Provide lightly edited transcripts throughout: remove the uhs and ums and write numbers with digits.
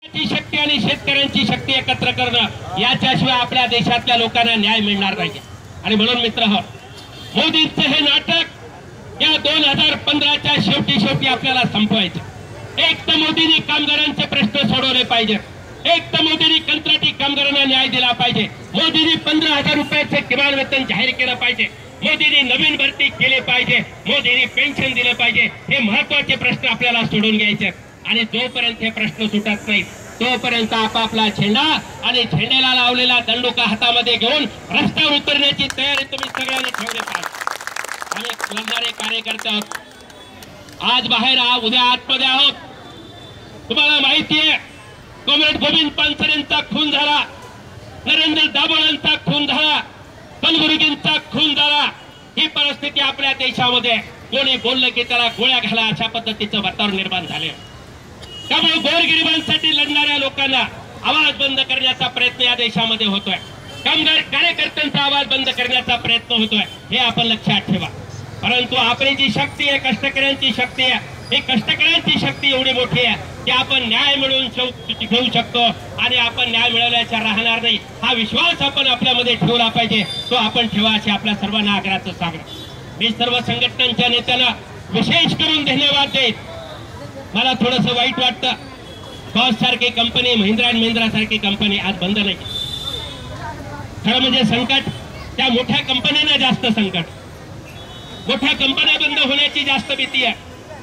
शक्ती आणि शेतकऱ्यांची शक्ती एकत्र करणं याच्याशिवाय आपल्या देशातल्या लोकांना न्याय मिळणार नाही। आणि म्हणून मित्रहो, मोदींचं हे नाटक या 2015च्या शेवटी आपल्याला संपवायचं। एक तर मोदींनी कामगारांचे प्रश्न सोडवले पाहिजे, एक तर मोदींनी कंत्राटी कामगारांना न्याय दिला पाहिजे, मोदींनी 15,000 रुपयाचे किमान वेतन जाहीर केलं पाहिजे, मोदींनी नवीन भरती केली पाहिजे, मोदींनी पेन्शन दिलं पाहिजे। हे महत्त्वाचे प्रश्न आपल्याला सोडून घ्यायचे आणि जोपर्यंत हे प्रश्न सुटत नाहीत तोपर्यंत आपापला झेंडा आणि झेंड्याला लावलेला दंडुका हातामध्ये घेऊन रस्त्यावर उतरण्याची तयारी तुम्ही सगळ्यांनी ठेवली पाहिजे। आणि लढणारे कार्यकर्ते आज बाहेर उद्या आतमध्ये आहोत। तुम्हाला माहिती आहे, कॉम्रेड गोविंद पानसरेंचा खून झाला, नरेंद्र दाभोळांचा खून झाला, कलबुर्गींचा खून झाला। ही परिस्थिती आपल्या देशामध्ये कोणी बोललं की त्याला गोळ्या घाला अशा पद्धतीचं वातावरण निर्माण झाले। त्यामुळे गोरगरिबांसाठी लढणाऱ्या लोकांना आवाज बंद करण्याचा प्रयत्न या देशामध्ये होतोय, कामगार कार्यकर्त्यांचा आवाज बंद करण्याचा प्रयत्न होतोय, हे आपण लक्षात ठेवा। परंतु आपली जी शक्ती आहे, कष्टकऱ्यांची शक्ती आहे, ही कष्टकऱ्यांची शक्ती एवढी मोठी आहे की आपण न्याय मिळवून घेऊ शकतो आणि आपण न्याय मिळवल्याचा राहणार नाही। हा विश्वास आपण आपल्यामध्ये ठेवला पाहिजे, तो आपण ठेवा असे आपल्या सर्वांना आग्रहाचं सांगणं। मी सर्व संघटनांच्या नेत्यांना विशेष करून धन्यवाद देत। मला थोडंसं वाईट वाटतं, बॉश सारखी कंपनी, महिंद्रा अँड महिंद्रा सारखी कंपनी आज बंद नाही। खरं म्हणजे संकट त्या मोठ्या कंपन्यांना जास्त संकट, मोठ्या कंपन्या बंद होण्याची जास्त भीती आहे,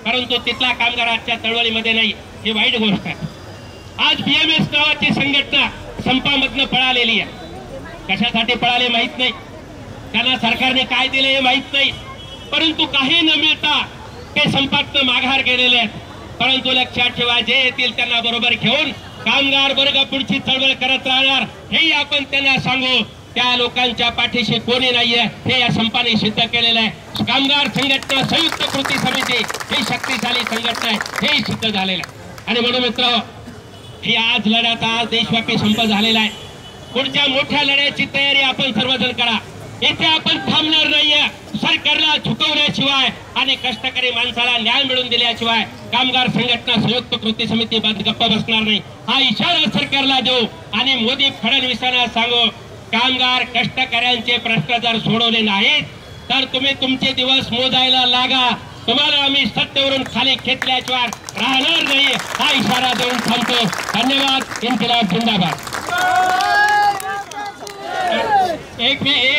परंतु तिथला कामगार आजच्या चळवळीमध्ये नाही, ही वाईट गोष्ट आहे। आज बीएमएस नावाची संघटना संपामधनं पळालेली आहे। कशासाठी पळाले माहित नाही, त्यांना सरकारने काय दिले हे माहित नाही, परंतु काही न मिळता ते संपातनं माघार गेलेले आहेत। परंतु लक्षात ठेवा, जे येतील त्यांना बरोबर घेऊन कामगार वर्ग पुढची चळवळ करत राहणार, हेही आपण त्यांना सांगू। त्या लोकांच्या पाठीशी कोणी नाहीये हे या संपाने सिद्ध केलेलं आहे। कामगार संघटना संयुक्त कृती समिती ही शक्तिशाली संघटना आहे, हे सिद्ध झालेलं आहे। आणि म्हणून मित्र, ही आज लढ्याचा आज देशव्यापी संप झालेला आहे। पुढच्या मोठ्या लढ्याची तयारी आपण सर्वजण करा। इथे आपण थांबणार नाहीये। सरकारला झुकवण्याशिवाय आणि कष्टकरी माणसाला न्याय मिळवून दिल्याशिवाय कामगार संघटना संयुक्त कृती समिती गप्प बसणार नाही, हा इशारा सरकारला देऊ आणि मोदी फडणवीसांना सांगू, कामगार कष्टकऱ्यांचे प्रश्न जर सोडवले नाहीत तर तुम्ही तुमचे दिवस मोजायला लागा, तुम्हाला आम्ही सत्तेवरून खाली खेचल्याशिवाय राहणार नाही, हा इशारा देऊन थांबतो। धन्यवाद। इन्किलाब जिंदाबाद।